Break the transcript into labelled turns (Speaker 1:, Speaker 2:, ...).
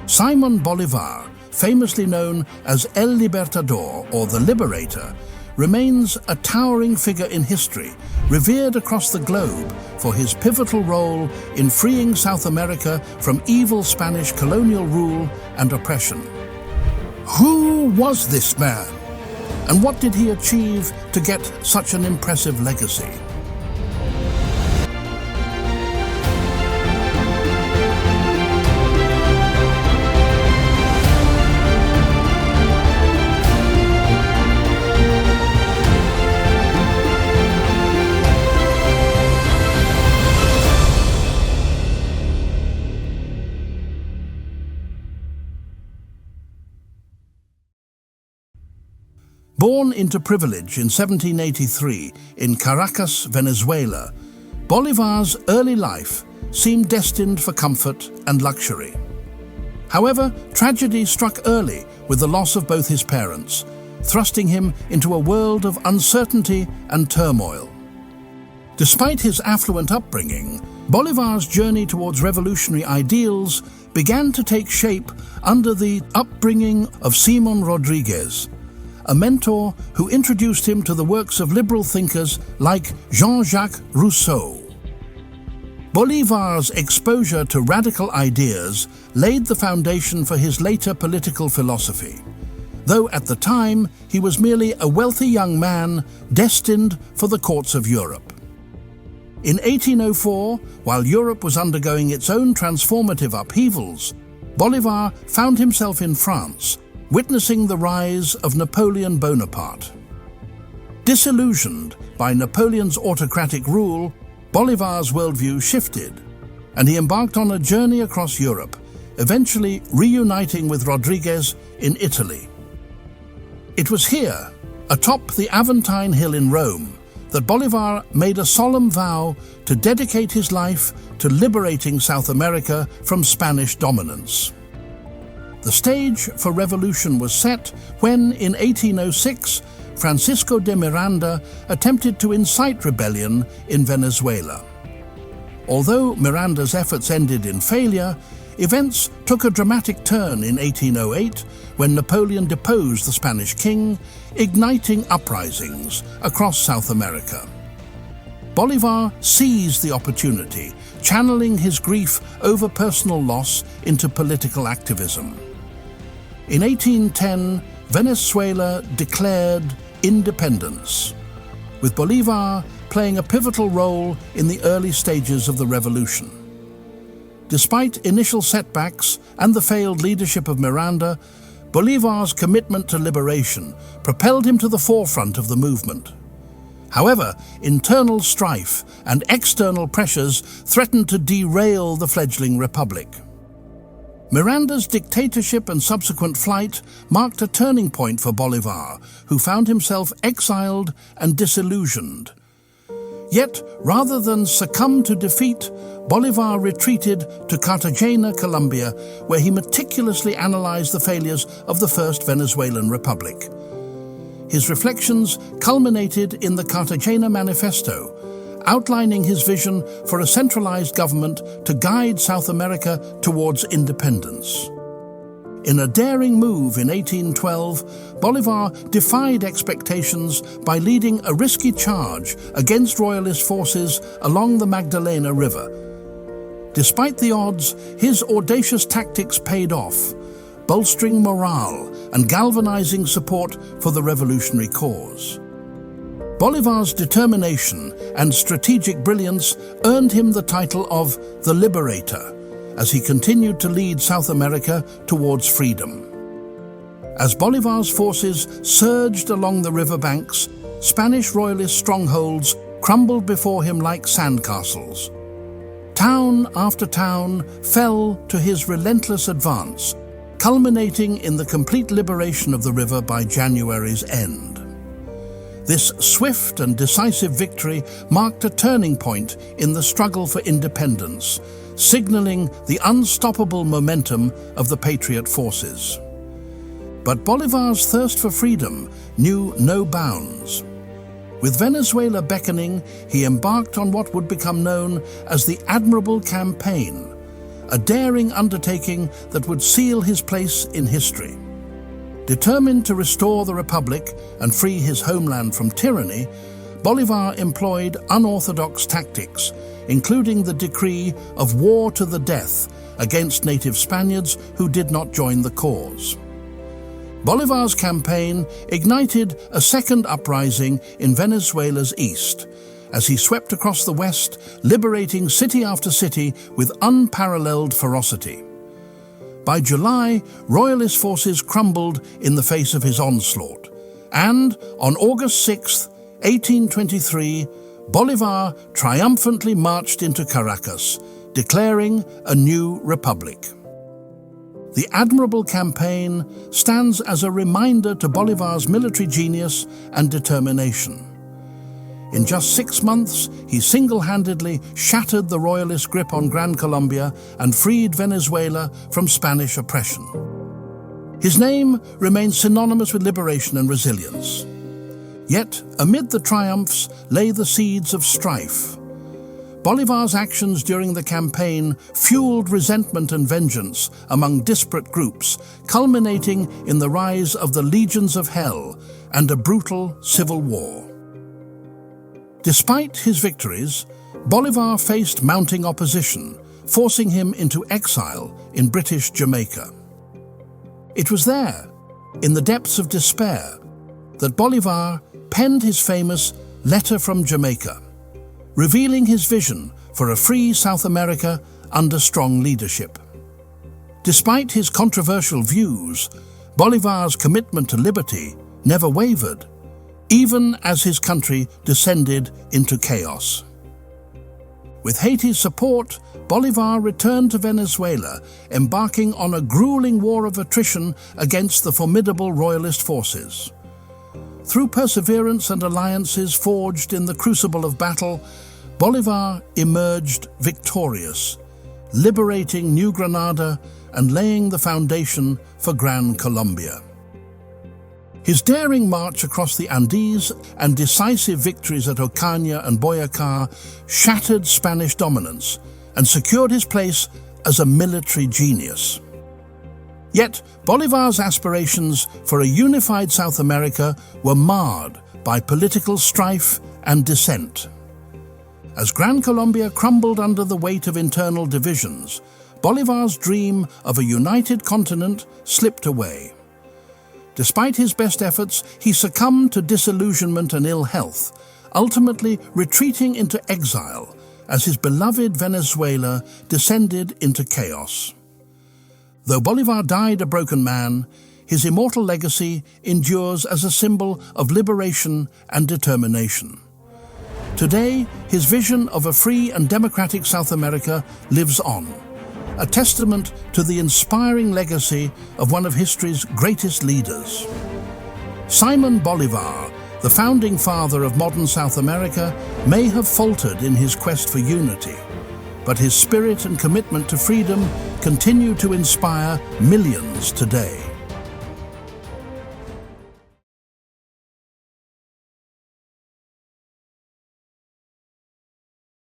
Speaker 1: Simón Bolívar, famously known as El Libertador or the Liberator, remains a towering figure in history, revered across the globe for his pivotal role in freeing South America from evil Spanish colonial rule and oppression. Who was this man? And what did he achieve to get such an impressive legacy? Born into privilege in 1783 in Caracas, Venezuela, Bolivar's early life seemed destined for comfort and luxury. However, tragedy struck early with the loss of both his parents, thrusting him into a world of uncertainty and turmoil. Despite his affluent upbringing, Bolivar's journey towards revolutionary ideals began to take shape under the upbringing of Simón Rodríguez, a mentor who introduced him to the works of liberal thinkers like Jean-Jacques Rousseau. Bolivar's exposure to radical ideas laid the foundation for his later political philosophy, though at the time he was merely a wealthy young man destined for the courts of Europe. In 1804, while Europe was undergoing its own transformative upheavals, Bolivar found himself in France, witnessing the rise of Napoleon Bonaparte. Disillusioned by Napoleon's autocratic rule, Bolivar's worldview shifted, and he embarked on a journey across Europe, eventually reuniting with Rodriguez in Italy. It was here, atop the Aventine Hill in Rome, that Bolivar made a solemn vow to dedicate his life to liberating South America from Spanish dominance. The stage for revolution was set when, in 1806, Francisco de Miranda attempted to incite rebellion in Venezuela. Although Miranda's efforts ended in failure, events took a dramatic turn in 1808 when Napoleon deposed the Spanish king, igniting uprisings across South America. Bolivar seized the opportunity, channeling his grief over personal loss into political activism. In 1810, Venezuela declared independence, with Bolivar playing a pivotal role in the early stages of the revolution. Despite initial setbacks and the failed leadership of Miranda, Bolivar's commitment to liberation propelled him to the forefront of the movement. However, internal strife and external pressures threatened to derail the fledgling republic. Miranda's dictatorship and subsequent flight marked a turning point for Bolivar, who found himself exiled and disillusioned. Yet, rather than succumb to defeat, Bolivar retreated to Cartagena, Colombia, where he meticulously analyzed the failures of the First Venezuelan Republic. His reflections culminated in the Cartagena Manifesto, outlining his vision for a centralized government to guide South America towards independence. In a daring move in 1812, Bolivar defied expectations by leading a risky charge against royalist forces along the Magdalena River. Despite the odds, his audacious tactics paid off, bolstering morale and galvanizing support for the revolutionary cause. Bolivar's determination and strategic brilliance earned him the title of the Liberator, as he continued to lead South America towards freedom. As Bolivar's forces surged along the riverbanks, Spanish royalist strongholds crumbled before him like sandcastles. Town after town fell to his relentless advance, culminating in the complete liberation of the river by January's end. This swift and decisive victory marked a turning point in the struggle for independence, signaling the unstoppable momentum of the Patriot forces. But Bolivar's thirst for freedom knew no bounds. With Venezuela beckoning, he embarked on what would become known as the Admirable Campaign, a daring undertaking that would seal his place in history. Determined to restore the Republic and free his homeland from tyranny, Bolivar employed unorthodox tactics, including the decree of war to the death against native Spaniards who did not join the cause. Bolivar's campaign ignited a second uprising in Venezuela's east, as he swept across the west, liberating city after city with unparalleled ferocity. By July, royalist forces crumbled in the face of his onslaught, and on August 6, 1823, Bolivar triumphantly marched into Caracas, declaring a new republic. The Admirable campaign stands as a reminder to Bolivar's military genius and determination. In just 6 months, he single-handedly shattered the royalist grip on Gran Colombia and freed Venezuela from Spanish oppression. His name remains synonymous with liberation and resilience. Yet, amid the triumphs lay the seeds of strife. Bolivar's actions during the campaign fueled resentment and vengeance among disparate groups, culminating in the rise of the Legions of Hell and a brutal civil war. Despite his victories, Bolivar faced mounting opposition, forcing him into exile in British Jamaica. It was there, in the depths of despair, that Bolivar penned his famous Letter from Jamaica, revealing his vision for a free South America under strong leadership. Despite his controversial views, Bolivar's commitment to liberty never wavered, even as his country descended into chaos. With Haiti's support, Bolivar returned to Venezuela, embarking on a grueling war of attrition against the formidable royalist forces. Through perseverance and alliances forged in the crucible of battle, Bolivar emerged victorious, liberating New Granada and laying the foundation for Gran Colombia. His daring march across the Andes and decisive victories at Ocaña and Boyacá shattered Spanish dominance and secured his place as a military genius. Yet, Bolivar's aspirations for a unified South America were marred by political strife and dissent. As Gran Colombia crumbled under the weight of internal divisions, Bolivar's dream of a united continent slipped away. Despite his best efforts, he succumbed to disillusionment and ill health, ultimately retreating into exile as his beloved Venezuela descended into chaos. Though Bolivar died a broken man, his immortal legacy endures as a symbol of liberation and determination. Today, his vision of a free and democratic South America lives on, a testament to the inspiring legacy of one of history's greatest leaders. Simon Bolivar, the founding father of modern South America, may have faltered in his quest for unity, but his spirit and commitment to freedom continue to inspire millions today.